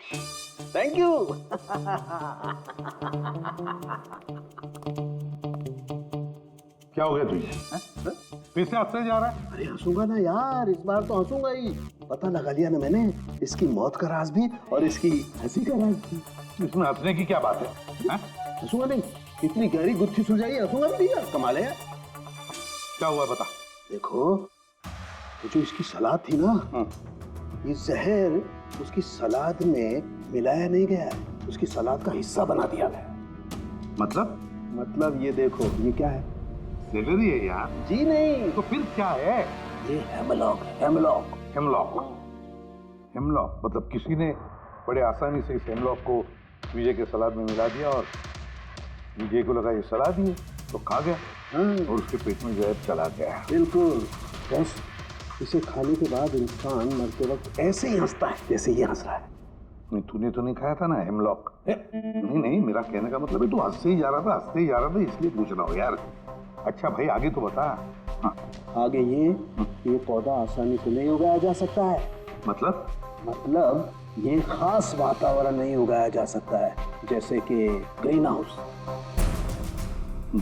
शाबाश, thank you. क्या हो गया तुझे? फिर से हंसने जा रहा है? अरे हंसूंगा ना यार, इस बार तो हंसूंगा ही। पता लगा लिया ना मैंने इसकी मौत का राज भी और इसकी हंसी का राज भी। इसमें हंसने की क्या बात है? हंसूंगा नहीं, इतनी गहरी गुत्थी सुलझाई, हंसूंगा नहीं यार, कमाल है यार। क्या हुआ बता। देखो, ये जो इसकी सलाद थी ना, ये जहर उसकी सलाद में मिलाया नहीं गया है, उसकी सलाद का हिस्सा बना दिया गया। मतलब ये देखो, ये क्या है? सेलरी है यार। जी नहीं, तो फिर क्या है? ये हेमलॉक। Hemlock hemlock. हेमलॉक मतलब किसी ने बड़े आसानी से इस हेमलॉक को विजय के सलाद में मिला दिया और विजय को लगा ये सलाद ही है, तो खा गया और उसके पेट में जहर चला गया। बिल्कुल बस, इसे खाने के बाद इंसान मरते वक्त ऐसे ही हंसता है जैसे ये हंस रहा है। नहीं, तूने तो नहीं खाया था ना हेमलॉक? नहीं, मेरा कहने का मतलब है तू हंसते ही जा रहा था इसलिए पूछ रहा हूँ यार। अच्छा भाई, आगे तो बता। हाँ। आगे ये पौधा आसानी से नहीं उगाया जा सकता है। मतलब ये खास वातावरण नहीं उगाया जा सकता है, जैसे कि ग्रीन हाउस।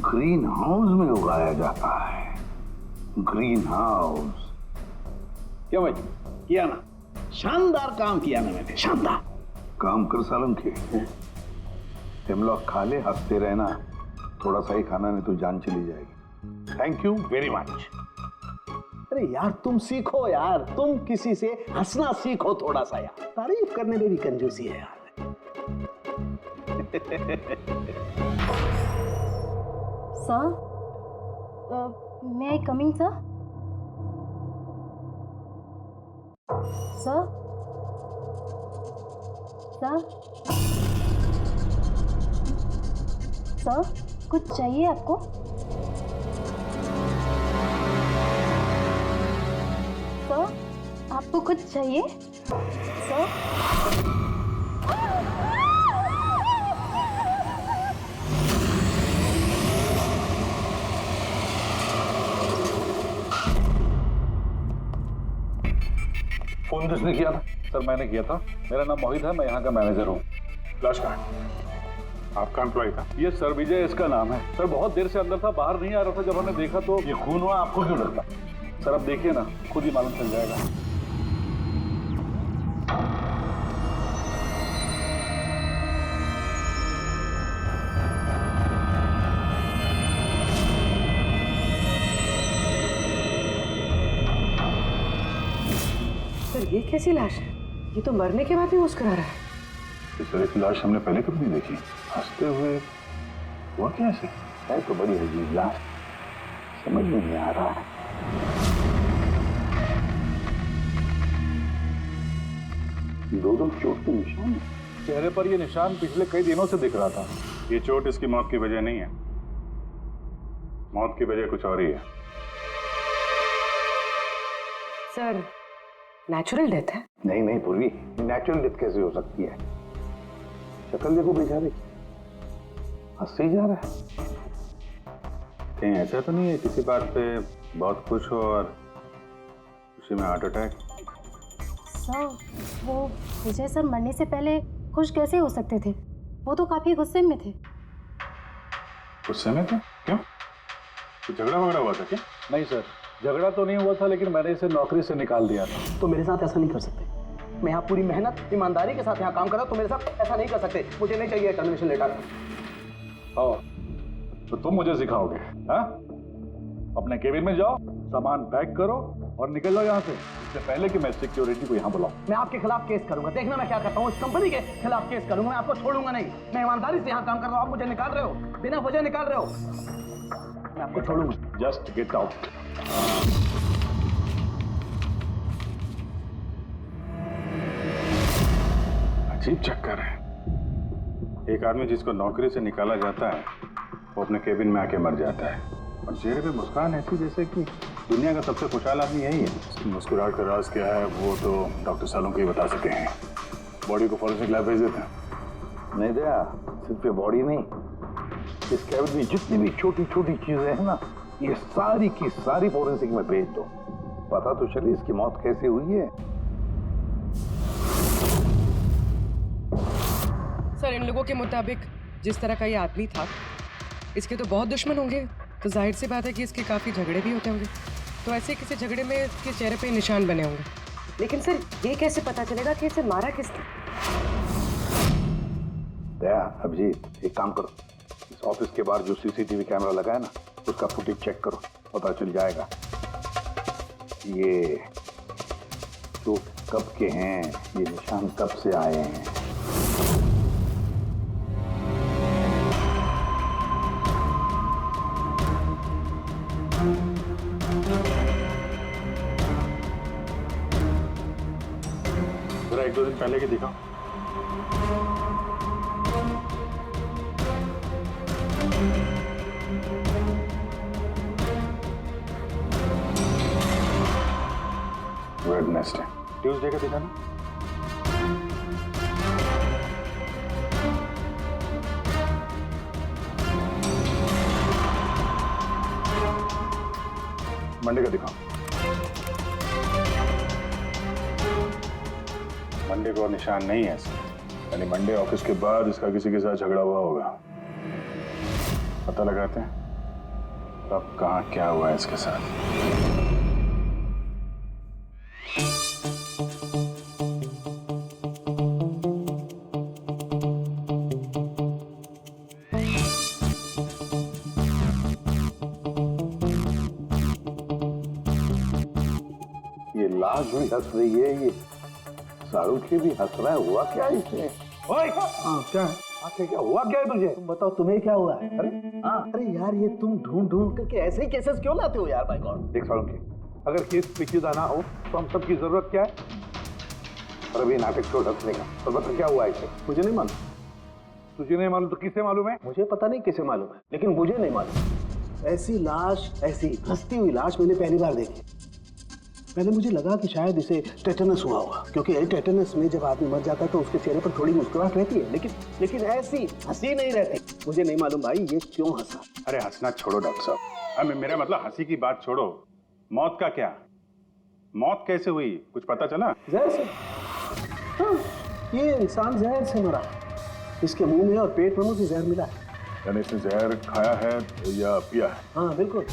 ग्रीन हाउस में उगाया जाता है? ग्रीन हाउस क्यों भाई, किया ना? शानदार काम किया ना मैंने, शानदार काम कर सालम के। हेमलॉक खा ले, हंसते रहना, थोड़ा सा ही खाना, नहीं तो जान चली जाएगी। Thank you very much. अरे यार तुम सीखो यार, तुम किसी से हंसना सीखो थोड़ा सा यार, तारीफ करने में भी कंजूसी है यार। Sir, may I come in, sir? Sir, कुछ चाहिए आपको? सर, आपको कुछ चाहिए? सर, फोन किसने किया था? सर मैंने किया था। मेरा नाम मोहित है, मैं यहाँ का मैनेजर हूँ। लाश कहाँ है? आपका एम्प्लॉय था? ये सर विजय इसका नाम है। सर बहुत देर से अंदर था, बाहर नहीं आ रहा था। जब हमने देखा तो ये खून हुआ, आपको क्यों लगता? सर अब देखिए ना, खुद ही मालूम चल जाएगा। सर ये कैसी लाश है? ये तो मरने के बाद भी मुस्कुरा रहा है। इस तरह की लाश हमने पहले कभी नहीं देखी। हंसते हुए हुआ कैसे? है तो बड़ी अजीब लाश, समझ में नहीं आ रहा है। दो चोट के निशान, चेहरे पर ये निशान पिछले कई दिनों से दिख रहा था। ये चोट इसकी मौत की वजह नहीं है, मौत की वजह कुछ और ही है। सर नेचुरल डेथ है? नहीं पूर्वी, नेचुरल डेथ कैसे हो सकती है? शक्ल देखो बेचारे, हंसते ही जा रहा है। कहीं ऐसा तो नहीं है किसी बात पे बहुत खुश हो और उसी में हार्ट अटैक? सर, वो विजय सर मरने से पहले खुश कैसे हो सकते थे? वो तो काफी गुस्से में थे। गुस्से में थे? क्यों? कुछ झगड़ा वगड़ा हुआ था क्या? नहीं सर, झगड़ा तो नहीं हुआ था, लेकिन मैंने इसे नौकरी से निकाल दिया था। तो मेरे साथ ऐसा नहीं कर सकते। मैं यहाँ पूरी मेहनत ईमानदारी के साथ यहाँ काम कर रहा हूँ, तो मेरे साथ ऐसा नहीं कर सकते। मुझे नहीं चाहिए टर्मिनेशन लेटर। तो तुम मुझे सिखाओगे? हाँ, अपने केबिन में जाओ, सामान पैक करो और निकल जाओ यहाँ से, इससे पहले कि मैं सिक्योरिटी को यहाँ बुलाऊं। मैं आपके खिलाफ केस करूंगा, देखना मैं क्या करता हूँ। इस कंपनी के खिलाफ केस करूंगा, मैं आपको छोड़ूंगा नहीं। मैं ईमानदारी से यहाँ काम कर रहा हूँ, आप मुझे निकाल रहे हो, बिना वजह निकाल रहे हो। मैं आपको छोड़ूंगा। Just get out. अजीब चक्कर है। एक आदमी जिसको नौकरी से निकाला जाता है वो अपने केबिन में आके मर जाता है और चेहरे पे मुस्कान ऐसी जैसे कि दुनिया का सबसे खुशहाल आदमी यही है। मुस्कुराहट का राज क्या है वो तो डॉक्टर सालों के ही बता सके हैं। बॉडी को फॉरेंसिक लैब भेज देते हैं। नहीं दया, सिर्फ ये बॉडी नहीं, इस कैबिन में जितनी भी छोटी छोटी चीजें हैं ना, ये सारी की सारी फॉरेंसिक में भेज दो, पता तो चले इसकी मौत कैसे हुई है। सर इन लोगों के मुताबिक जिस तरह का ये आदमी था, इसके तो बहुत दुश्मन होंगे, तो जाहिर सी बात है कि इसके काफ़ी झगड़े भी होते होंगे। तो ऐसे किसी झगड़े में इसके चेहरे पे निशान बने होंगे। लेकिन सर ये कैसे पता चलेगा कि इसे मारा किसने? दया, अभिजीत, एक काम करो, इस ऑफिस के बाहर जो सीसीटीवी कैमरा लगा है ना, उसका फुटेज चेक करो, पता चल जाएगा ये तो कब के हैं, ये निशान कब से आए हैं। जरा 1-2 दिन पहले की दिखाओ। वेडनेसडे, ट्यूसडे का दिखाना। मंडे का दिखाओ। मंडे को निशान नहीं है इसका, यानी मंडे ऑफिस के बाद इसका किसी के साथ झगड़ा हुआ होगा। पता लगाते हैं अब कहाँ क्या हुआ है इसके साथ। ये लाश भी हंस रही है, ये शाहरुख भी हंस रहा है, हुआ क्या इसे? ओए, हाँ क्या है? आखिर क्या हुआ, क्या है तुझे? तुम बताओ, तुम्हें क्या हुआ है? अरे हाँ, अरे यार, ये तुम ढूंढ ढूंढ करके ऐसे ही केसेस क्यों लाते हो यार? बाय गॉड, देख शाहरुख, अगर केस पेचीदा ना हो तो हम सबकी जरूरत क्या है? और अभी नाटक छोड़ हंसने का, और बता क्या हुआ इसे? मुझे नहीं मालूम। तुझे नहीं मालूम तो किसे मालूम है? मुझे पता नहीं किसे मालूम है, लेकिन मुझे नहीं मालूम। ऐसी लाश, ऐसी हंसती हुई लाश मैंने पहली बार देखी। पहले मुझे लगा कि शायद इसे टेटनस हुआ होगा, क्योंकि टेटनस में जब आदमी मर जाता है तो उसके चेहरे पर थोड़ी मुस्कुराहट रहती है, लेकिन ऐसी हंसी नहीं रहती। मुझे नहीं मालूम भाई ये क्यों हंसा। अरे हंसना छोड़ो डॉक्टर साहब, अब मेरा मतलब हंसी की बात छोड़ो, मौत का क्या? मौत कैसे हुई, कुछ पता चला? जहर से। हाँ, ये इंसान जहर से मरा। इसके मुंह में और पेट में मुझे जहर मिला है। यानी इसने जहर खाया है या पिया है? हाँ बिल्कुल,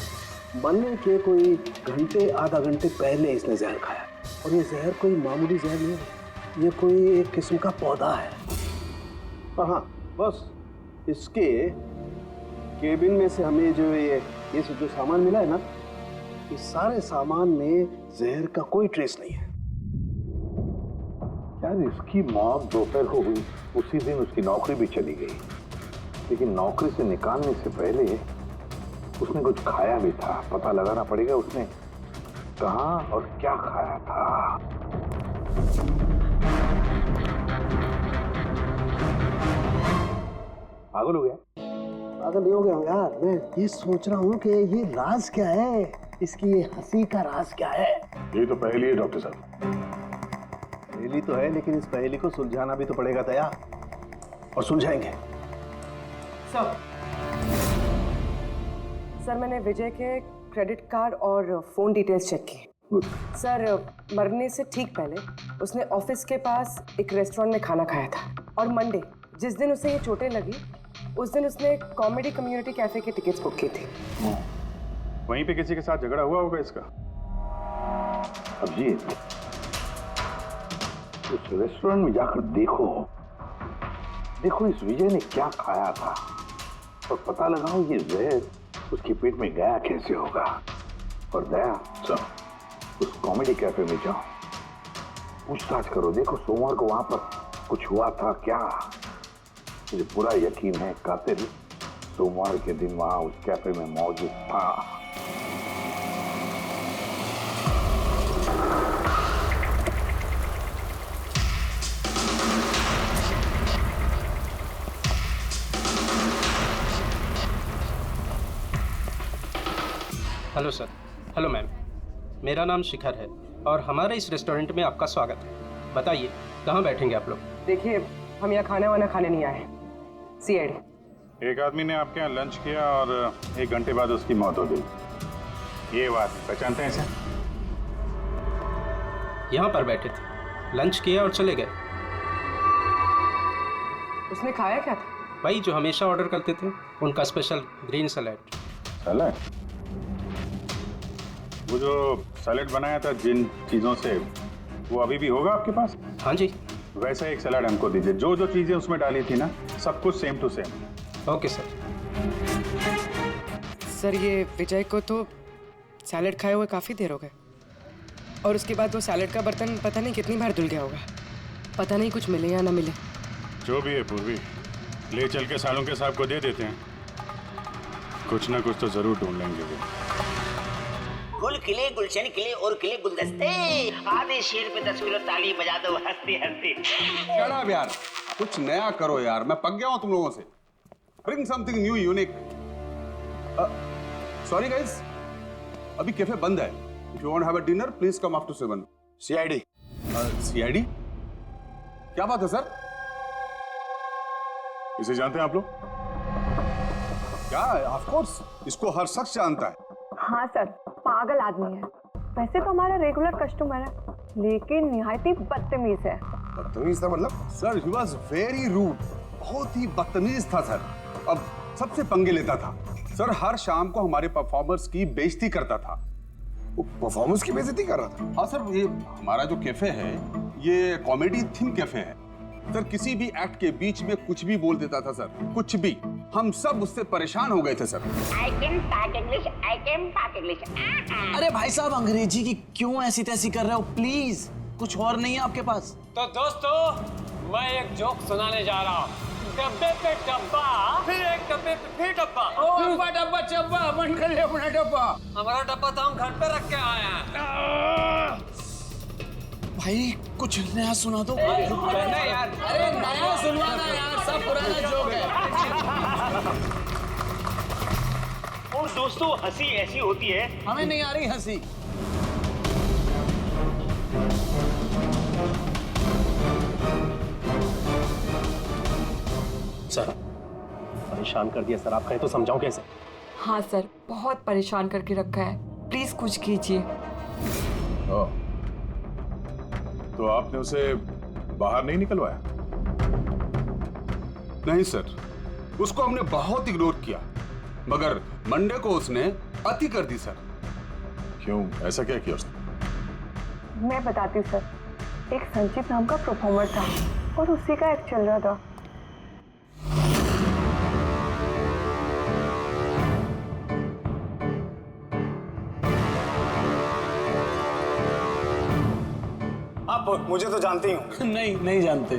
मरने के कोई घंटे आधा घंटे पहले इसने जहर खाया। और ये जहर कोई मामूली जहर नहीं है, ये कोई एक किस्म का पौधा है। और हाँ बस, इसके केबिन में से हमें जो ये जो सामान मिला है ना, इस सारे सामान में जहर का कोई ट्रेस नहीं है। यार इसकी मौत दोपहर को हुई, उसी दिन उसकी नौकरी भी चली गई, लेकिन नौकरी से निकालने से पहले उसने कुछ खाया भी था। पता लगाना पड़ेगा उसने कहाँ और क्या खाया था। पागल हो गया? पागल नहीं हो गया हूँ यार, मैं ये सोच रहा हूँ कि ये राज क्या है, इसकी ये हंसी का राज क्या है। यही तो पहली है डॉक्टर साहब। पहेली तो है, लेकिन इस पहेली को सुलझाना भी तो पड़ेगा दया, और सुलझाएंगे। सर मैंने विजय के क्रेडिट कार्ड और फोन डिटेल्स चेक की। सर मरने से ठीक पहले उसने ऑफिस के पास एक रेस्टोरेंट में खाना खाया था, और मंडे जिस दिन उसे ये चोटें लगी उस दिन उसने कॉमेडी कम्युनिटी कैफे की टिकट्स बुक की थी। वहीं पे किसी के साथ झगड़ा हुआ होगा इसका। अब ये उस रेस्टोरेंट में जाकर देखो इस विजय ने क्या खाया था, और पता लगाओ ये जहर उसके पेट में गया कैसे होगा। और दया सब उस कॉमेडी कैफे में जाओ, पूछताछ करो, देखो सोमवार को वहां पर कुछ हुआ था क्या। मुझे पूरा यकीन है कातिल सोमवार के दिन वहां उस कैफे में मौजूद था। Hello sir. हेलो मैम, मेरा नाम शिखर है और हमारे इस रेस्टोरेंट में आपका स्वागत है। बताइए कहाँ बैठेंगे आप लोग? देखिए हम यहाँ खाना वाना खाने नहीं आए, सीआईडी। एक आदमी ने आपके यहाँ लंच किया और 1 घंटे बाद उसकी मौत हो गई। ये बात पहचानते हैं इसे? यहाँ पर बैठे थे, लंच किया और चले गए। उसने खाया क्या था? भाई जो हमेशा ऑर्डर करते थे, उनका स्पेशल ग्रीन सलाद। सलाद? वो जो सलाद बनाया था जिन चीजों से, वो अभी भी होगा आपके पास? हाँ जी। वैसा एक सलाद हमको दीजिए, जो जो चीजें उसमें डाली थी ना, सब कुछ same to same. Okay sir. Sir ये विजय को तो सैलेड खाए हुए काफ़ी देर हो गए, और उसके बाद वो सैलेड का बर्तन पता नहीं कितनी बार धुल गया होगा। पता नहीं कुछ मिले या ना मिले। जो भी है पूर्वी, ले चल के सालों के साहब को दे देते हैं, कुछ ना कुछ तो जरूर ढूंढ लेंगे वो। गुल खिले, गुलशन खिले और खिले गुलदस्ते, आधे शेर पे 10 किलो ताली बजा दो हंसते हंसते। शट अप यार, कुछ नया करो यार, मैं पक गया हूं तुम लोगों से। Bring something new unique. Sorry guys, अभी कैफे बंद है। If you want have a dinner please come after 7। CID. CID? क्या बात है सर? इसे जानते हैं आप लोग? क्या? ऑफ कोर्स, इसको हर शख्स जानता है। हाँ सर, पागल आदमी है। वैसे तो हमारा रेगुलर कस्टमर है, लेकिन निहायत ही बदतमीज है। बदतमीज था मतलब? Sir he was very rude, बहुत ही बदतमीज था सर। अब सबसे पंगे लेता था सर, हर शाम को हमारे परफॉर्मर्स की बेइज्जती करता था। वो परफॉर्मेंस की बेइज्जती कर रहा था? हाँ सर, ये हमारा जो कैफे है ये कॉमेडी थीम कैफे है सर। किसी भी एक्ट के बीच में कुछ भी बोल देता था सर, कुछ भी। हम सब उससे परेशान हो गए थे sir. I can talk English, I can talk English। अरे भाई साहब, अंग्रेजी की क्यों ऐसी तैसी कर रहे हो? प्लीज, कुछ और नहीं है आपके पास? तो दोस्तों, मैं एक जोक सुनाने जा रहा हूँ। डब्बे पे डब्बा, फिर एक डब्बे पे फिर डब्बा। डब्बा डब्बा चब्बा, बंद कर ले अपना डब्बा। हमारा डब्बा तो हम घर पे रख के आए हैं। भाई कुछ नया सुना दो। नहीं यार, अरे नया सुनवाना यार, सब पुराना जोक है। और दोस्तों, हंसी ऐसी होती है। हमें नहीं आ रही हंसी। सर परेशान कर दिया सर, आप कहें तो समझाऊं कैसे? हाँ सर, बहुत परेशान करके रखा है, प्लीज कुछ कीजिए। तो आपने उसे बाहर नहीं निकलवाया? नहीं सर, उसको हमने बहुत इग्नोर किया, मगर मंडे को उसने अति कर दी सर। क्यों, ऐसा क्या किया उसने? मैं बताती हूँ सर, एक संचित नाम का परफॉर्मर था और उसी का एक्ट चल रहा था। आप मुझे तो जानते ही होंगे। नहीं जानते।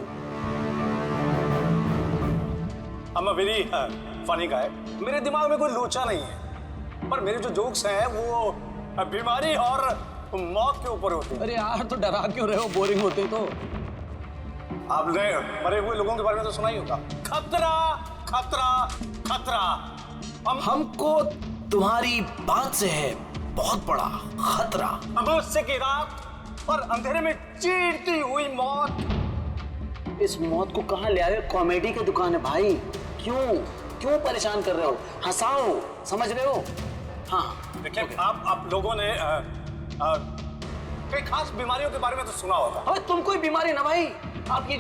I'm a very funny guy। मेरे दिमाग में कोई लोचा नहीं है, पर मेरे जो जोक्स हैं वो बीमारी और मौत के ऊपर होते हैं। अरे यार, तो डरा क्यों रहे हो? बोरिंग होते तो। आपने मरे हुए लोगों के बारे में तो सुना ही होगा। खतरा खतरा खतरा। हमको तुम्हारी बात से है बहुत बड़ा खतरा। अमावस्या की रात और अंधेरे में चीरती हुई मौत। इस मौत को कहाँ ले आए हो? कॉमेडी की दुकान है भाई, क्यों परेशान कर रहे हो? हंसाओ, समझ रहे हो? हाँ देखिए, आप लोगों ने कई खास बीमारियों के बारे में तो सुना होगा। अबे तुम कोई बीमारी ना भाई, आप ये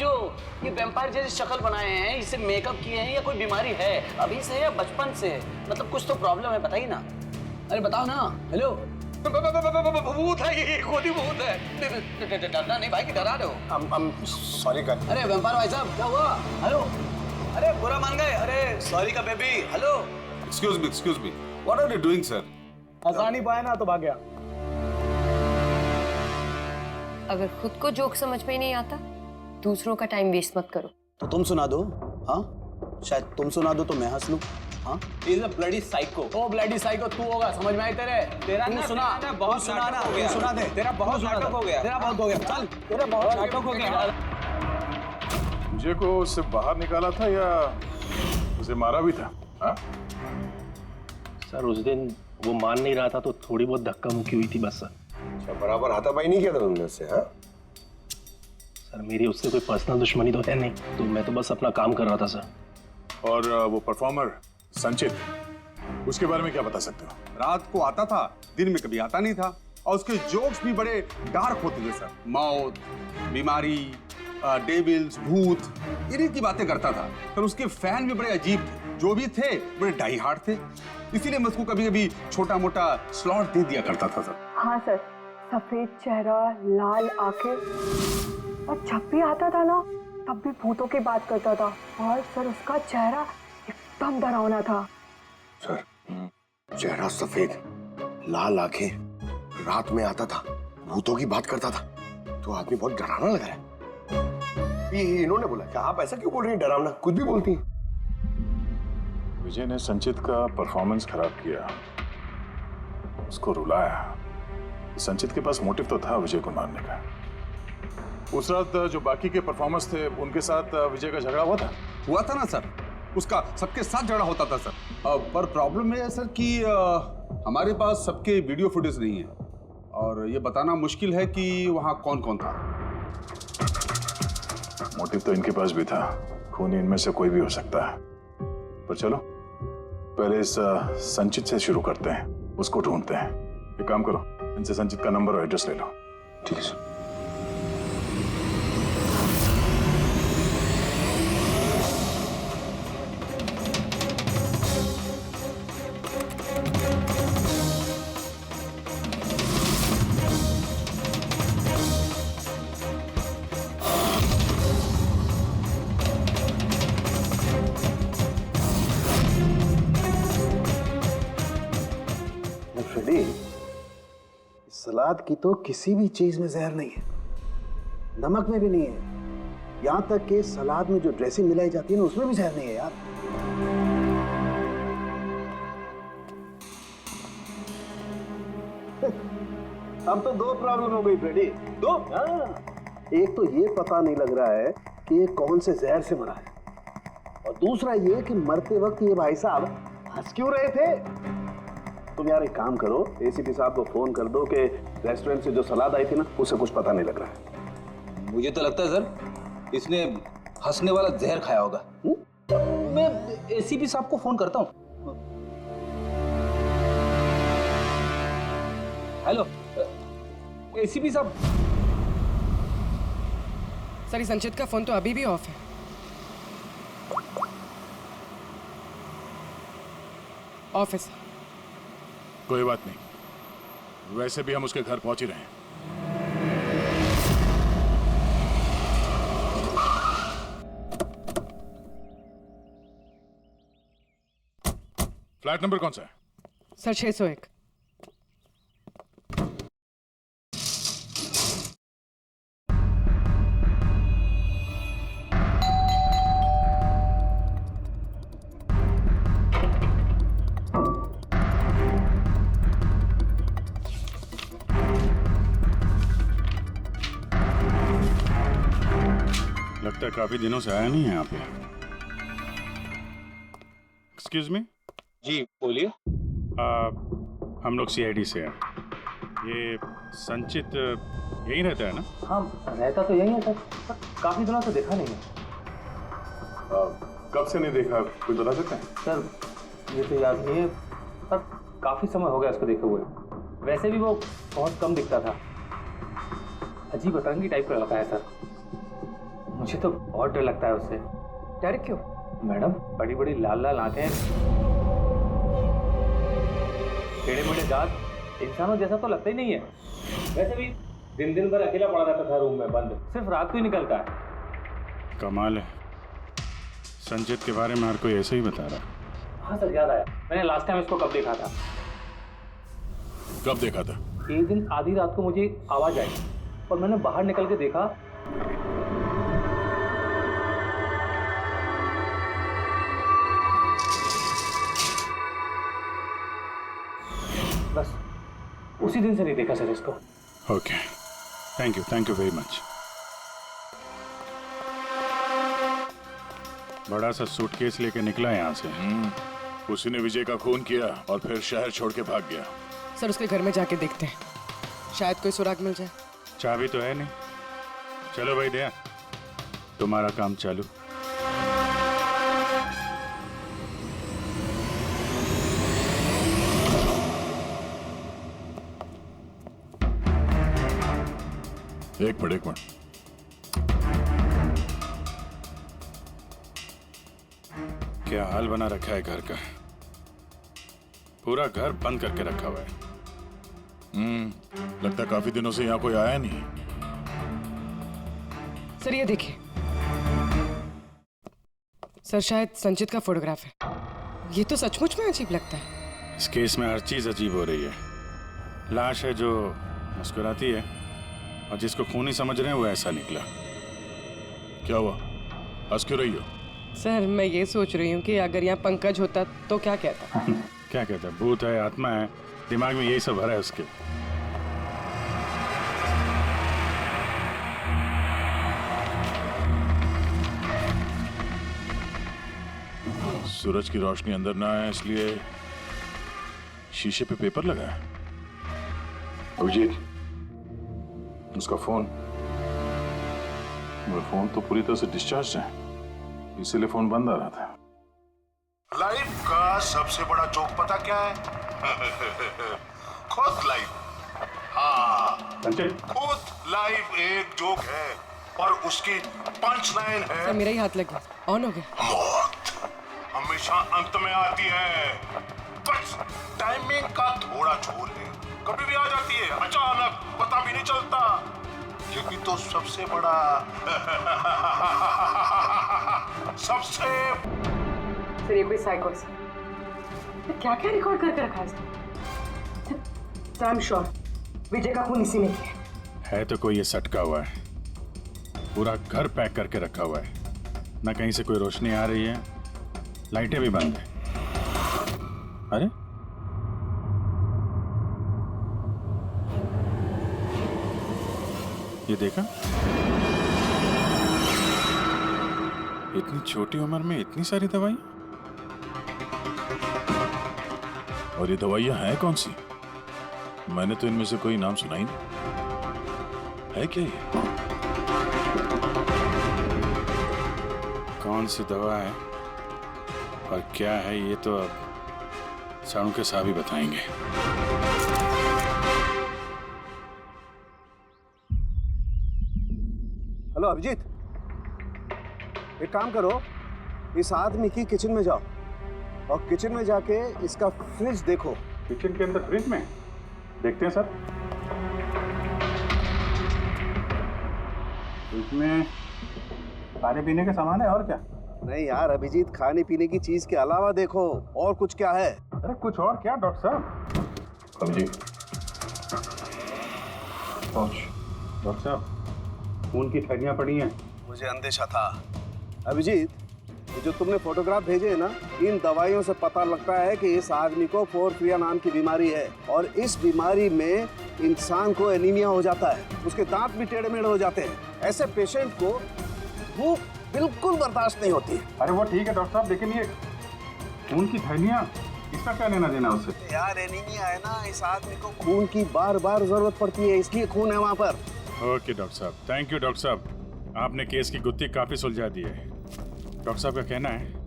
वैम्पायर जैसी शक्ल बनाए हैं, इससे मेकअप किए हैं, या कोई बीमारी है अभी से या बचपन से? मतलब कुछ तो प्रॉब्लम है, बताइए ना। अरे बताओ ना। हेलो, भूत है ये, खोदी भूत है। डरना नहीं भाई, कि डरा रहे हो? सॉरी कर। अरे वैम्पायर भाई साहब, क्या हुआ? हेलो, अरे बुरा मान गए? अरे सॉरी का baby. Hello, excuse me, what are you doing sir? हंसा नहीं पाया ना तो भाग गया। अगर खुद को जोक समझ में नहीं आता, दूसरों का टाइम वेस्ट मत करो। तो तुम सुना दो। हाँ, शायद तुम सुना दो तो मैं हंस लूं। हाँ, इज अ ब्लडी साइको। ओ ब्लडी साइको तू होगा, समझ में आई तेरे? तेरा ना सुना, बहुत सुना ना, तू सुना दे। तेरा बहुत नाटक हो गया, तेरा बहुत हो गया। चल, तेरा बहुत नाटक हो गया। मुझे को उससे बाहर निकाला था या उसे मारा भी था? हाँ? सर उस दिन वो मान नहीं रहा था तो थोड़ी बहुत धक्का मुक्की हुई थी बस सर। अच्छा, बराबर हाथापाई नहीं किया था तुमने उससे? हाँ सर, मेरी उससे कोई पर्सनल दुश्मनी तो है नहीं, तो मैं तो बस अपना काम कर रहा था सर। और वो परफॉर्मर संचित, उसके बारे में क्या बता सकते हो? रात को आता था, दिन में कभी आता नहीं था, और उसके जोक्स भी बड़े डार्क होते थे सर। मौत, बीमारी, डेविल्स, भूत, इन्हीं की बातें करता था। पर उसके फैन भी बड़े अजीब थे, जो भी थे बड़े डाई हार्ड थे। इसीलिए मैं उसको कभी कभी छोटा मोटा स्लॉट दे दिया करता था सर। हाँ सर, सफेद चेहरा, लाल आंखें, और जब भी आता था ना तब भी भूतों की बात करता था। और सर उसका चेहरा एकदम डरावना था। सर, चेहरा सफेद, लाल आंखें, रात में आता था, भूतों की बात करता था, तो आदमी बहुत डरावना लग रहा है। ये इन्होंने बोला कि आप ऐसा क्यों बोल रही हैं, डरावना कुछ भी बोलती हैं। विजय ने संचित का परफॉर्मेंस खराब किया, उसको रुलाया। संचित के पास मोटिव तो था विजय को मारने का। उस रात जो बाकी के परफॉर्मर्स थे उनके साथ विजय का झगड़ा हुआ था ना सर। उसका सबके साथ झगड़ा होता था सर। पर प्रॉब्लम है सर कि हमारे पास सबके वीडियो फुटेज नहीं है और ये बताना मुश्किल है कि वहां कौन कौन था। मोटिव तो इनके पास भी था, खून इनमें से कोई भी हो सकता है। पर चलो पहले इस संचित से शुरू करते हैं, उसको ढूंढते हैं। एक काम करो, इनसे संचित का नंबर और एड्रेस ले लो। ठीक है सर। सलाद की तो किसी भी चीज में जहर नहीं है, नमक में भी नहीं है, यहां तक कि सलाद में जो ड्रेसिंग मिलाई जाती है ना उसमें भी जहर नहीं है यार। अब तो दो प्रॉब्लम हो गई फ्रेडी, दो। एक तो ये पता नहीं लग रहा है कि ये कौन से जहर से मरा है, और दूसरा ये कि मरते वक्त ये भाई साहब हंस क्यों रहे थे। तुम यार एक काम करो, एसीपी साहब को फोन कर दो कि रेस्टोरेंट से जो सलाद आई थी ना उसे कुछ पता नहीं लग रहा है। मुझे तो लगता है सर इसने हंसने वाला जहर खाया होगा। मैं एसीपी साहब को फोन करता हूँ। हेलो एसीपी साहब। सर संचित का फोन तो अभी भी ऑफ है। ऑफिस। कोई बात नहीं, वैसे भी हम उसके घर पहुंच ही रहे हैं। फ्लैट नंबर कौन सा है? सर 601। लगता है काफी दिनों से आया नहीं है यहाँ पे। Excuse me. जी बोलिए। हम लोग सीआईडी से हैं। ये संचित यहीं रहता है ना? हाँ रहता तो यहीं है सर, पर काफी दिनों से देखा नहीं है। कब से नहीं देखा, कुछ बता सकते हैं? सर ये तो याद नहीं है, पर काफी समय हो गया उसको देखे हुए। वैसे भी वो बहुत कम दिखता था, अजीब अतरंगी टाइप का लड़का है सर। मुझे तो बहुत डर लगता है उससे। डर क्यों? मैडम बड़ी बड़ी लाल लाल आंखें, टेढ़े मेढ़े दांत, इंसानों जैसा तो लगता ही नहीं है। वैसे भी दिन दिन भर अकेला पड़ा रहता था रूम में बंद, सिर्फ रात को ही निकलता है। कमाल है, संचित के बारे में हर कोई ऐसे ही बता रहा है। हाँ सर याद आया, मैंने लास्ट टाइम इसको कब देखा था। कब देखा था? एक दिन आधी रात को मुझे आवाज आई और मैंने बाहर निकल के देखा, बस उसी दिन से नहीं देखा सर इसको। Okay, thank you very much. बड़ा सा सूटकेस लेके निकला यहाँ से। उसी ने विजय का खून किया और फिर शहर छोड़ के भाग गया। सर उसके घर में जाके देखते हैं, शायद कोई सुराग मिल जाए। चाबी तो है नहीं। चलो भाई दया, तुम्हारा काम चालू। एक मिनट क्या हाल बना रखा है घर का। पूरा घर बंद करके रखा हुआ है। लगता है काफी दिनों से यहाँ कोई आया नहीं। सर ये देखिए सर, शायद संचित का फोटोग्राफ है। ये तो सचमुच में अजीब लगता है। इस केस में हर चीज अजीब हो रही है। लाश है जो मुस्कुराती है और जिसको खूनी समझ रहे हैं वो ऐसा निकला। क्या हुआ, हंस क्यों रही हो? सर मैं ये सोच रही हूँ कि अगर यहाँ पंकज होता तो क्या कहता। क्या कहता, भूत है, आत्मा है, दिमाग में यही सब भरा है उसके। सूरज की रोशनी अंदर ना आए इसलिए शीशे पे पेपर लगाया। अभिजीत, उसका फोन, वो फोन तो पूरी तरह से डिस्चार्ज है, इसीलिए फोन बंद आ रहा था। लाइफ का सबसे बड़ा जोक पता क्या है? खुद लाइफ। हाँ, खुद लाइफ एक जोक है और उसकी पंच लाइन है। सर मेरा ही हाथ लग गया, ऑन हो गया। मौत हमेशा अंत में आती है, बस टाइमिंग का थोड़ा झोल है। कभी भी आ जाती है अचानक, पता भी नहीं चलता। ये भी तो सबसे बड़ा सबसे। सर ये कोई साइको है। क्या क्या रिकॉर्ड करके रखा है इसने? आई एम श्योर विजय का खून इसी ने किया है। तो कोई ये सटका हुआ है, पूरा घर पैक करके रखा हुआ है। ना कहीं से कोई रोशनी आ रही है, लाइटें भी बंद है। अरे ये देखा, इतनी छोटी उम्र में इतनी सारी दवाई। और ये दवाइयां हैं कौन सी? मैंने तो इनमें से कोई नाम सुना ही नहीं। है क्या ये? कौन सी दवा है और क्या है ये तो अब साणु के साहब ही बताएंगे। हेलो अभिजीत, एक काम करो, इस आदमी की किचन में जाओ और किचन में जाके इसका फ्रिज देखो। किचन के अंदर फ्रिज में देखते हैं सर। इसमें खाने पीने के सामान है और क्या? नहीं यार अभिजीत, खाने पीने की चीज के अलावा देखो और कुछ क्या है। अरे कुछ और क्या डॉक्टर साहब? अभिजीत, डॉक्टर साहब खून की थैलियां पड़ी हैं। मुझे अंदेशा था। अभिजीत, ये जो तुमने फोटोग्राफ भेजे हैं ना, इन दवाइयों से पता लगता है कि इस आदमी को पोर्फिरिया नाम की बीमारी है और इस बीमारी में इंसान को एनीमिया हो जाता है, उसके दांत भी टेढ़े मेढ़े हो जाते हैं। ऐसे पेशेंट को भूख बिल्कुल बर्दाश्त नहीं होती। अरे वो ठीक है डॉक्टर साहब, लेकिन ये खून की थैलियां, इसका क्या लेना देना उससे? यार एनीमिया है ना, इस आदमी को खून की बार बार जरूरत पड़ती है, इसलिए खून है वहाँ पर। ओके डॉक्टर साहब, थैंक यू डॉक्टर साहब, आपने केस की गुत्थी काफी सुलझा दी है। डॉक्टर साहब का कहना है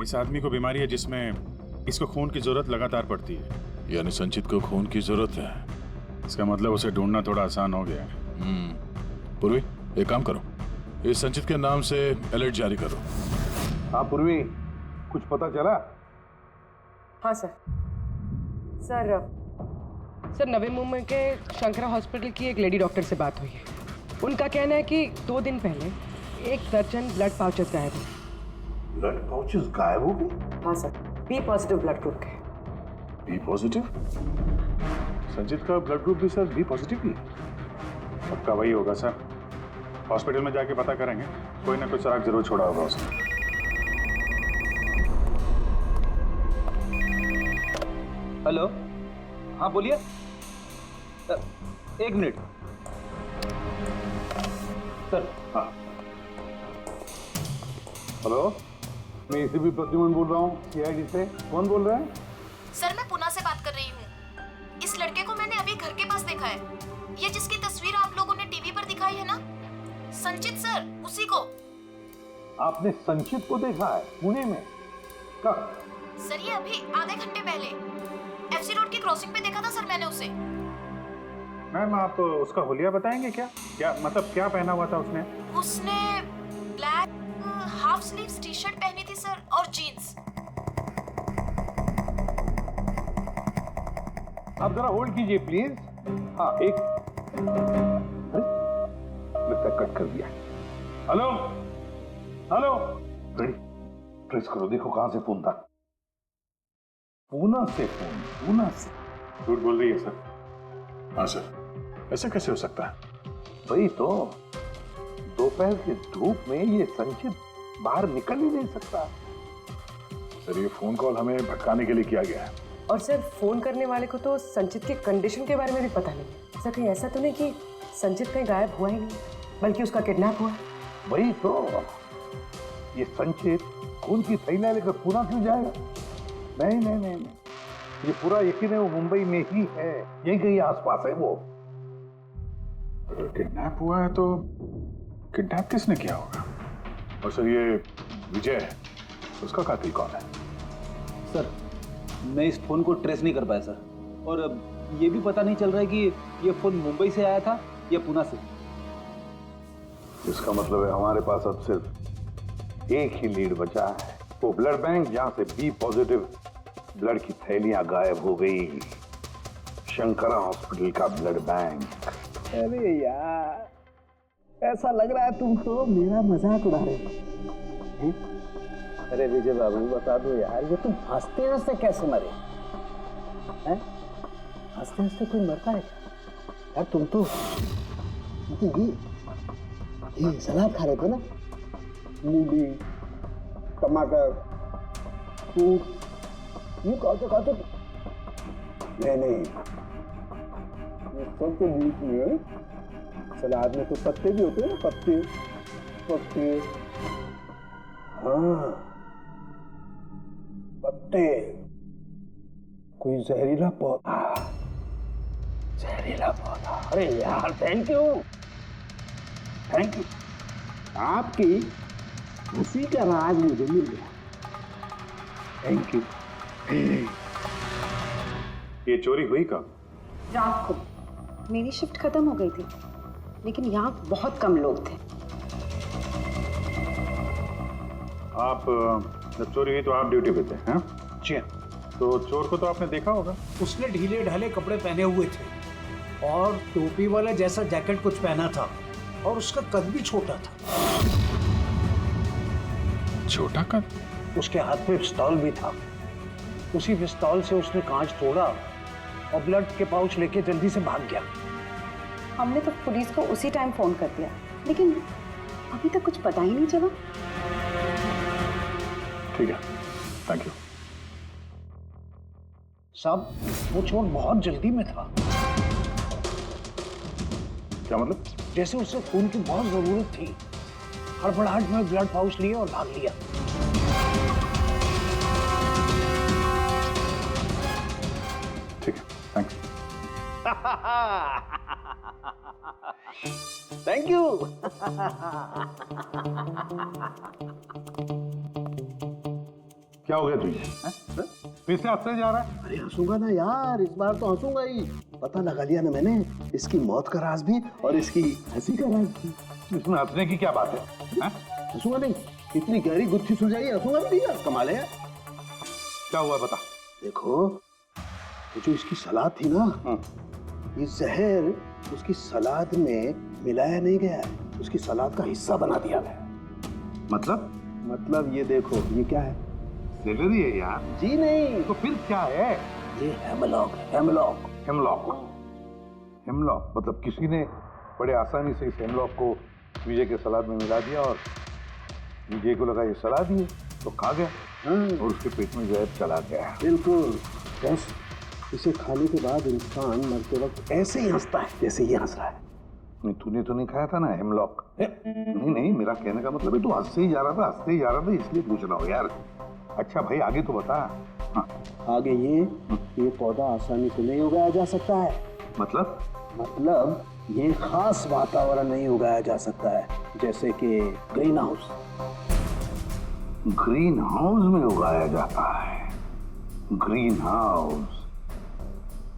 इस आदमी को बीमारी है जिसमें इसको खून की जरूरत लगातार पड़ती है। यानी संचित को खून की जरूरत है। इसका मतलब उसे ढूंढना थोड़ा आसान हो गया है। पूर्वी, एक काम करो, इस संचित के नाम से अलर्ट जारी करो। हाँ पूर्वी, कुछ पता चला? हाँ सर। सर नवी मुंबई के शंकरा हॉस्पिटल की एक लेडी डॉक्टर से बात हुई है। उनका कहना है कि 2 दिन पहले 1 दर्जन ब्लड पाउचेस गायब हुए। ब्लड पाउचेस गायब हो गए? हाँ sir, B positive blood group के। B positive? संचित का ब्लड ग्रुप भी सर बी पॉजिटिव ही। पक्का वही होगा सर, हॉस्पिटल में जाके पता करेंगे, कोई ना कोई सुराग जरूर छोड़ा होगा उसने। हेलो, हाँ बोलिए। 1 मिनट सर। हाँ हेलो, मैं एसीपी प्रद्युमन बोल रहा हूँ सीआईडी से। कौन बोल रहे हैं? सर मैं पुणे से बात कर रही हूँ। इस लड़के को मैंने अभी घर के पास देखा है। ये जिसकी तस्वीर आप लोगों ने टीवी पर दिखाई है ना, संचित सर, उसी को। आपने संचित को देखा है पुणे में? कब? सर ये अभी आधे घंटे पहले एफसी रोड की क्रॉसिंग पे देखा था सर मैंने उसे। मैम आप उसका हुलिया बताएंगे क्या? क्या मतलब क्या पहना हुआ था उसने? उसने black half sleeves T shirt पहनी थी सर और जीन्स। आप जरा होल्ड कीजिए प्लीज। हाँ एक कट कर दिया। हेलो हेलो, ट्रेस करो, देखो कहां से फोन था। पूना से फोन, पूना से। झूठ बोल रही है सर। हाँ सर, ऐसा कैसे हो सकता है? वही तो, दोपहर की धूप में ये संचित बाहर निकल ही नहीं सकता। सर ये फोन कॉल हमें भटकाने के लिए किया गया है। और सर फोन करने वाले को तो संचित की कंडीशन के बारे में भी पता नहीं। सर कहीं ऐसा तो नहीं कि संचित कहीं गायब हुआ ही नहीं, बल्कि उसका किडनैप हुआ। वही तो, ये संचित खून की थैलियां लेकर पूना क्यों जाएगा? नहीं नहीं नहीं नहीं, ये पूरा यकीन है वो मुंबई में ही है, यही कहीं आसपास है वो। अगर किडनैप हुआ है तो किडनैप किसने किया होगा? और सर ये विजय है, उसका कातिल कौन है? सर मैं इस फोन को ट्रेस नहीं कर पाया सर, और ये भी पता नहीं चल रहा है कि ये फोन मुंबई से आया था या पुणे से। इसका मतलब है हमारे पास अब सिर्फ एक ही लीड बचा है, वो ब्लड बैंक जहां से बी पॉजिटिव ब्लड की थैलियां गायब हो गई। शंकरा हॉस्पिटल का ब्लड बैंक। अरे यार, ऐसा लग रहा है तुम तो मेरा मजाक उड़ा रहे हो। अरे विजय बाबू बता दो यार, ये तुम हंसते हंसते कैसे मरे? हंसते हंसते कोई मरता है क्या? यार तुम तो ये सलाद खा रहे थे ना, मूली टमाटर फ्रूट, ये खाते नहीं, ये सब के बीच में सलाद में तो पत्ते भी होते हैं, पत्ते। हाँ पत्ते, कोई जहरीला पौधा। अरे यार थैंक यू, आपकी हंसी का राज मुझे मिल गया। Thank you. ये चोरी हुई कब? रात को। मेरी शिफ्ट खत्म हो गई थी, लेकिन यहाँ बहुत कम लोग थे। आप जब चोरी हुई तो आप ड्यूटी पे थे? हैं? जी। तो चोर को तो आपने देखा होगा। उसने ढीले ढाले कपड़े पहने हुए थे और टोपी वाला जैसा जैकेट कुछ पहना था, और उसका कद भी छोटा था। छोटा कद? उसके हाथ में पिस्तौल भी था। उसी पिस्तौल से उसने कांच तोड़ा और ब्लड के पाउच लेके जल्दी से भाग गया। हमने तो पुलिस को उसी टाइम फोन कर दिया, लेकिन अभी तक कुछ पता ही नहीं चला। ठीक है, थैंक यू। साहब वो चोर बहुत जल्दी में था। क्या मतलब? जैसे उसे खून की बहुत जरूरत थी, हड़बड़ाहट में ब्लड पाउच लिए और भाग लिया। ठीक है, थैंक्स। Thank you. क्या हो गया तुझे? फिर से हंसने जा रहा है? अरे हंसूंगा ना यार, इस बार तो हंसूंगा ही। पता लगा लिया ना मैंने इसकी मौत का राज भी और इसकी हंसी का राज भी। इसमें हंसने की क्या बात है? हंसूंगा नहीं, इतनी गहरी गुत्थी सुलझाई, हंसूंगा भी नहीं यार, कमाल है यार। क्या हुआ बता। देखो ये जो इसकी सलाद थी ना, ये जहर उसकी सलाद में मिलाया नहीं गया है, उसकी सलाद का हिस्सा बना दिया गया। मतलब ये देखो, ये क्या है? सेलरी है यार। जी नहीं। तो फिर क्या है? ये हेमलॉक। हेमलॉक मतलब किसी ने बड़े आसानी से इस हेमलॉक को विजय के सलाद में मिला दिया और विजय को लगा ये सलाद ही तो खा गया और उसके पेट में जहर चला गया। बिल्कुल। बस इसे खाने के बाद इंसान मरते वक्त ऐसे ही हंसता है जैसे ये हंस रहा है। नहीं, तूने तो नहीं खाया था ना हेमलॉक? नहीं, मेरा कहने का मतलब है तू हंसते ही जा रहा था इसलिए पूछ रहा हूँ यार। अच्छा भाई आगे तो बता। हाँ। आगे ये पौधा आसानी से नहीं उगाया जा सकता है। मतलब ये खास वातावरण नहीं उगाया जा सकता है, जैसे कि ग्रीन हाउस। ग्रीन हाउस में उगाया जाता है? ग्रीन हाउस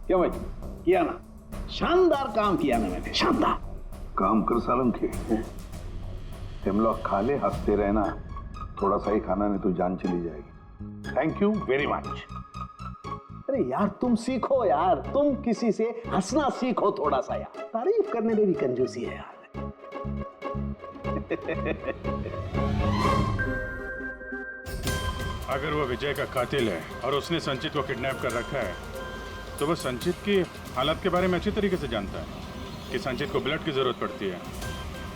क्या भाई किया ना? शानदार काम किया ना मैंने, शानदार काम कर सालम के। हेमलॉक खा ले, हंसते रहना। थोड़ा सा ही खाना, नहीं तो जान चली जाएगी। Thank you very much. अरे यार तुम सीखो यार, तुम किसी से हंसना सीखो थोड़ा सा यार। तारीफ करने में भी कंजूसी है यार। अगर वो विजय का कातिल है और उसने संचित को किडनैप कर रखा है, तो वो संचित की हालत के बारे में अच्छी तरीके से जानता है कि संचित को ब्लड की जरूरत पड़ती है।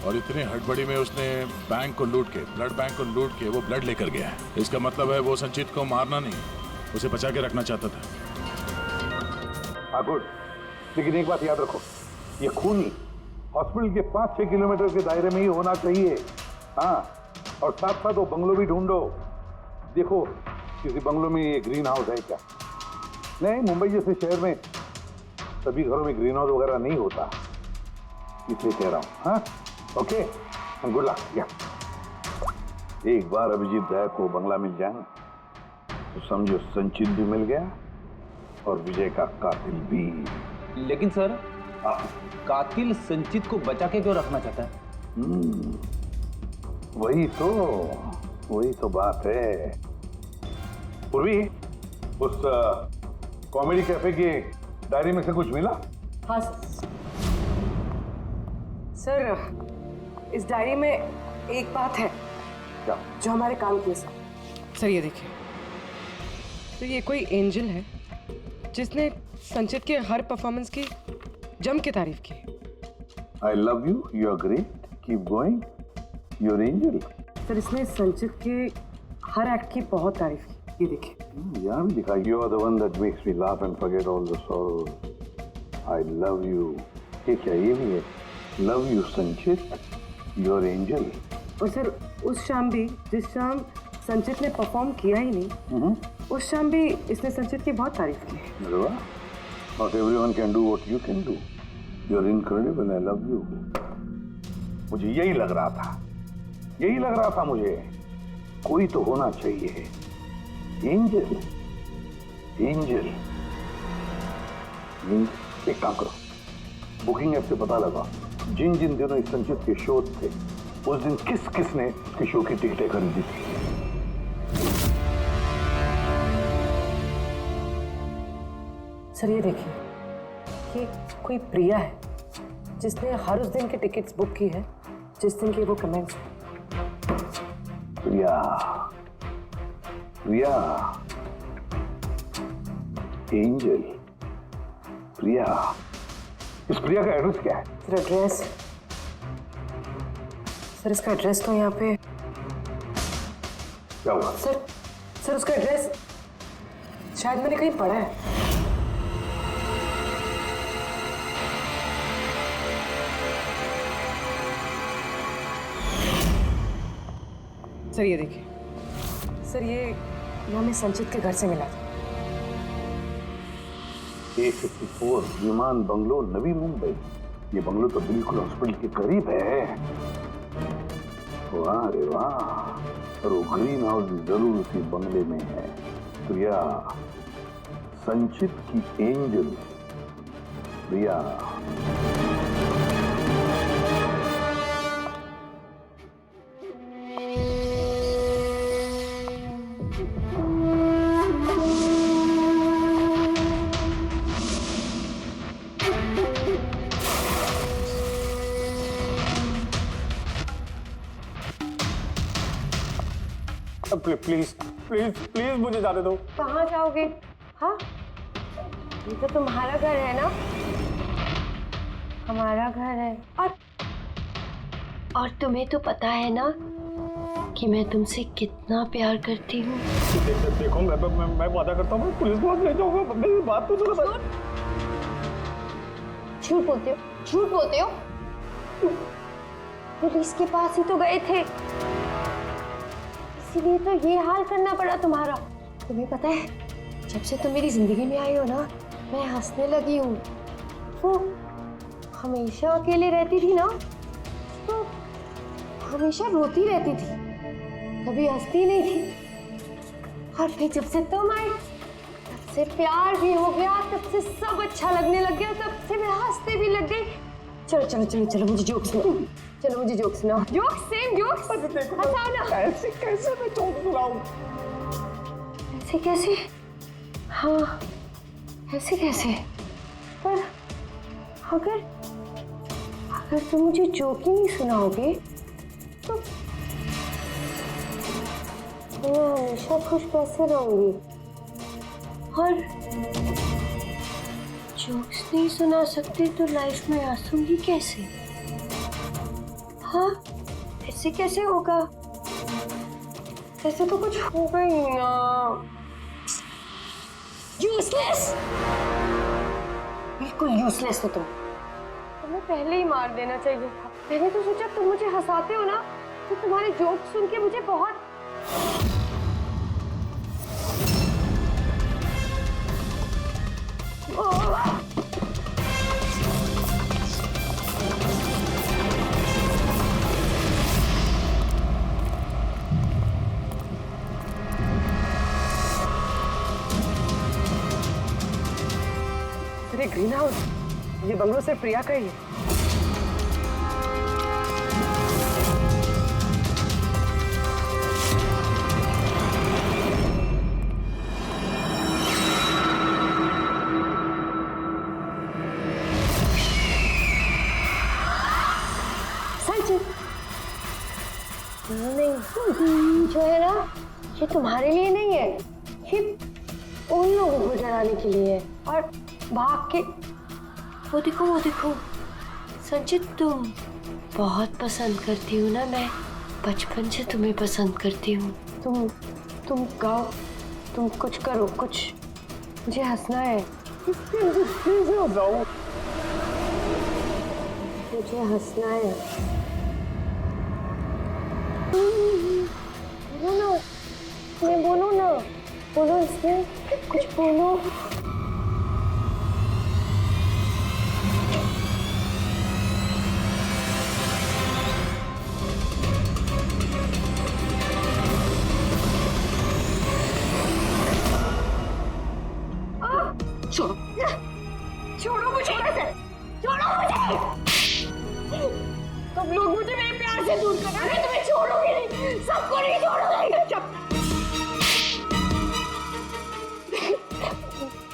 और इतनी हड़बड़ी में उसने बैंक को लूट के, ब्लड बैंक को लूट के वो ब्लड लेकर गया है। इसका मतलब है वो संचित को मारना नहीं, उसे बचा के रखना चाहता था। हाँ गुड, लेकिन एक बात याद रखो, ये खून हॉस्पिटल के 5-6 किलोमीटर के दायरे में ही होना चाहिए। हाँ, और साथ साथ वो बंगलो भी ढूंढो। देखो किसी बंगलो में ये ग्रीन हाउस है क्या? नहीं, मुंबई जैसे शहर में सभी घरों में ग्रीन हाउस वगैरह नहीं होता, इसलिए कह रहा हूँ। हाँ ओके, गुड लक। या एक बार अभिजीत दया को बंगला मिल जाए तो समझो संचित भी मिल गया और विजय का कातिल भी। लेकिन सर, कातिल संचित को बचा के क्यों रखना चाहता है? वही तो बात है। पूर्वी, उस कॉमेडी कैफे की डायरी में से कुछ मिला? हाँ सर, इस डायरी में एक बात है क्या? जो हमारे काम की है सर। ये देखिए, तो ये कोई एंजल है जिसने संचित के हर परफॉर्मेंस की जम के तारीफ की। I love you, you are great, keep going, you're angel। Sir, इसने संचित के हर एक्ट की बहुत तारीफ की। ये देखिए, यहाँ भी लिखा, you are the one that makes me laugh and forget all the sorrows। I love you। ये क्या, ये भी है? Love you संचित, you're angel। और सर, उस शाम भी जिस शाम संचित ने परफॉर्म किया ही नहीं, उस शाम भी इसने संचित की बहुत तारीफ की। अरे वाह, not everyone can do what you can do। You're incredible, I love you। मुझे यही लग रहा था मुझे, कोई तो होना चाहिए। एंजल। एक काम करो, बुकिंग ऐप से पता लगा जिन दिनों इस संचित के शो थे, उस दिन किस ने उसके शो की टिकटें खरीदी थी। सर, ये देखिए, ये कोई प्रिया है जिसने हर उस दिन की टिकट्स बुक की है जिस दिन के वो कमेंट्स हैं। प्रिया, एंजल, प्रिया। इस प्रिया का एड्रेस क्या है? सर, एड्रेस, सर इसका एड्रेस तो यहाँ पे क्या हुआ? सर उसका एड्रेस शायद मैंने कहीं पढ़ा है। सर, ये देखिए, सर ये हमें संचित के घर से मिला था। A54 विमान बंगलो, नवी मुंबई। ये बंगलो तो बिल्कुल हॉस्पिटल के करीब है। वाह रे वाह, और वो ग्रीन हाउस जरूर उसी बंगले में है। प्रिया, संचित की angel Priya. Please please please मुझे जाने दो। कहाँ जाओगे? हाँ, ये तो तुम्हारा घर है ना? हमारा घर है। और तुम्हें तो पता है ना कि मैं तुमसे कितना प्यार करती हूँ। देखो, मैं वादा करता हूँ, पुलिस को ले जाऊंगा। मेरी बात तो सुनो। झूठ बोलते हो। पुलिस के पास ही तो गए थे, इसीलिए तो ये हाल करना पड़ा तुम्हारा। तुम्हें पता है, जब से तुम मेरी जिंदगी में आई हो ना, मैं हंसने लगी हूँ। वो हमेशा अकेले रहती थी ना, तो हमेशा रोती रहती थी, कभी हंसती नहीं थी। और फिर जब से तुम आई, तब से प्यार भी हो गया, तब से सब अच्छा लगने लग गया, तब से मैं हंसते भी लग गई। चलो चलो चलो चलो मुझे जोक सुनाओ, चलो मुझे जोक सुनाओ, जोक सेम जोक हंसाओ ना। ऐसे कैसे मैं जोक सुनाऊं? ऐसे कैसे? हाँ ऐसे कैसे? पर अगर अगर तुम मुझे जोक ही नहीं सुनाओगे तो मैं हमेशा खुश कैसे रहूंगी? और जोक्स नहीं सुना सकते तो लाइफ में हंसूंगी कैसे? हाँ ऐसे कैसे होगा? ऐसे तो कुछ होगा ही ना। यूजलेस, बिल्कुल यूजलेस हो तुम। तुम्हें पहले ही मार देना चाहिए था। मैंने तो सोचा तुम मुझे हंसाते हो ना, तो तुम्हारे जोक सुन के मुझे बहुत अरे ग्रीन हाउस, ये बंगलो सिर्फ प्रिया का ही है। नहीं, जो है ना ये तुम्हारे लिए नहीं है, ये उन लोगों को डराने के लिए है। और भाग के वो देखो संचित, तुम बहुत पसंद करती हो ना, मैं बचपन से तुम्हें पसंद करती हूँ। तुम गाओ, तुम कुछ करो, कुछ मुझे हंसना है। मुझे हंसना है। बोलो ना, मैं बोलो ना, बोलो इसमें कुछ बोलो। छोड़ो, छोड़ो मुझे, छोड़ो मुझे। तुम लोग मुझे मेरे प्यार से दूर कर रहे हो, तुम्हें छोड़ोगे नहीं, सबको नहीं छोड़ोगे।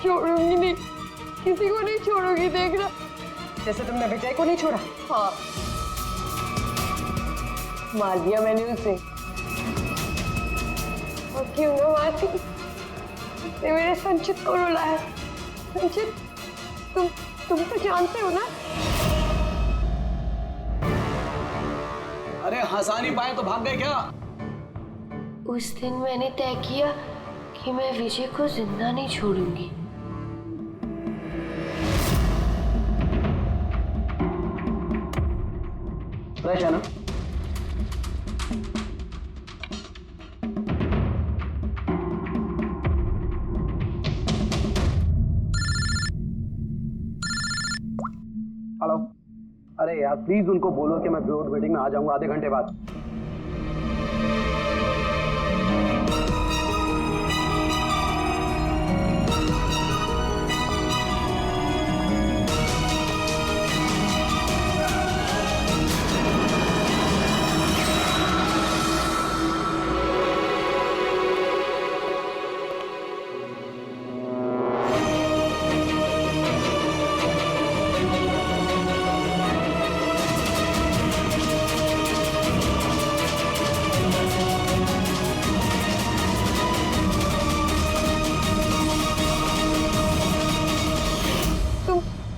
छोड़ूंगी नहीं, किसी को नहीं छोड़ूंगी, देखना। जैसे तुमने विजय को नहीं छोड़ा। हाँ, मार दिया मैंने उसे। और क्यों ना मारती, उसने मेरे संचित को रुलाया। संचित, तुम तो जानते हो ना। अरे हंसा नहीं पाए तो भाग गए क्या? उस दिन मैंने तय किया कि मैं विजय को जिंदा नहीं छोड़ूंगी। फ्रेश है ना? हेलो, अरे यार प्लीज उनको बोलो कि मैं बोर्ड मीटिंग में आ जाऊंगा आधे घंटे बाद।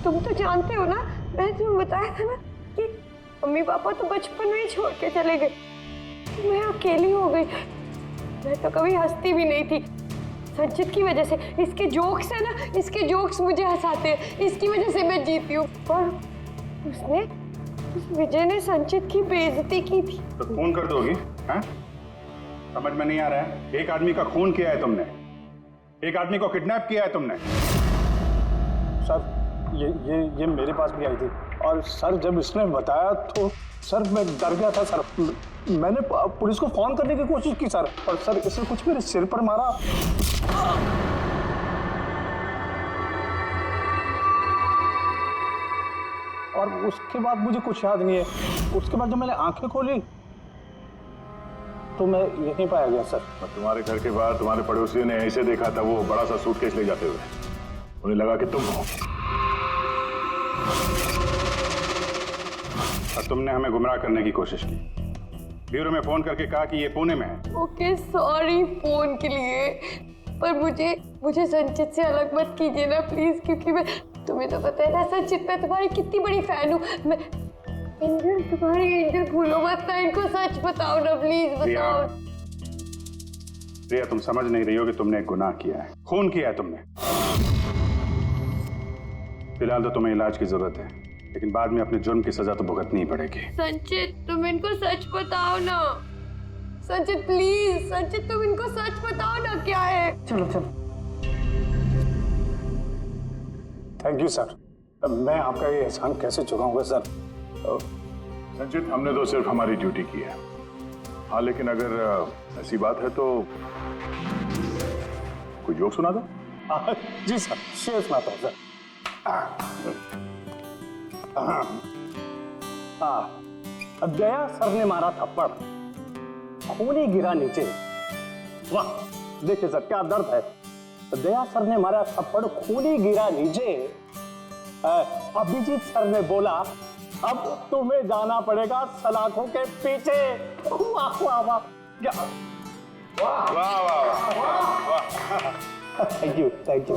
तुम तो जानते हो ना, मैंने तुम्हें बताया था ना कि मम्मी पापा तो बचपन में ही छोड़ के चले गए, मैं अकेली हो गई। मैं तो कभी हंसती भी नहीं थी, संचित की वजह से। इसके जोक्स है ना, इसके जोक्स मुझे हंसाते हैं, इसकी वजह से मैं जीती हूँ। और उस विजय ने संचित की बेइज्जती की थी। तो खून कर दोगी? हैं? समझ में नहीं आ रहा है? एक आदमी का खून किया है तुमने, एक आदमी को किडनैप किया है तुमने। सर ये मेरे पास भी आई थी, और सर जब इसने बताया तो सर मैं डर गया था सर। मैंने पुलिस को फोन करने की कोशिश की सर, और सर इसने कुछ मेरे सिर पर मारा। और उसके बाद मुझे कुछ याद नहीं है। उसके बाद जब मैंने आंखें खोली तो मैं यहीं पाया गया सर। तुम्हारे घर के बाहर तुम्हारे पड़ोसियों ने ऐसे देखा था, वो बड़ा सा सूटकेस ले जाते हुए, उन्हें लगा कि तुम हो और तुमने हमें गुमराह करने की कोशिश की। ब्यूरो में फोन करके कहा कि ये पुणे में है। ओके सॉरी फोन के लिए, पर मुझे संचित से अलग मत कीजिए ना प्लीज, क्योंकि मैं, तुम्हें तो पता है ना संचित, मैं तुम्हारी कितनी बड़ी फैन हूँ। मैं एंजल, तुम्हारी एंजल भूलो मत ना, इनको सच बताओ ना प्लीज, बताओ। प्रिया, तुम समझ नहीं रही हो कि तुमने एक गुनाह किया है, खून किया है तुमने। फिलहाल तो तुम्हें इलाज की जरूरत है, लेकिन बाद में अपने जुर्म की सजा तो भुगतनी ही पड़ेगी। संचित तुम इनको सच बताओ ना, संचित प्लीज, संचित तुम इनको सच बताओ ना क्या है। चलो चलो। थैंक यू सर, मैं आपका ये एहसान कैसे चुकाऊंगा सर। संचित, हमने तो सिर्फ हमारी ड्यूटी की है। हाँ, लेकिन अगर ऐसी बात है तो कोई जोक सुना दो। जी सर, शेर सुनाता हूँ सर। दया सर ने मारा थप्पड़, खूनी गिरा नीचे। वाह, देखिए सर क्या दर्द है। दया सर ने मारा थप्पड़, खूनी गिरा नीचे। अभिजीत सर ने बोला, अब तुम्हें जाना पड़ेगा सलाखों के पीछे। वाह वाह वाह, क्या वाह वाह वाह वाह। Thank you thank you.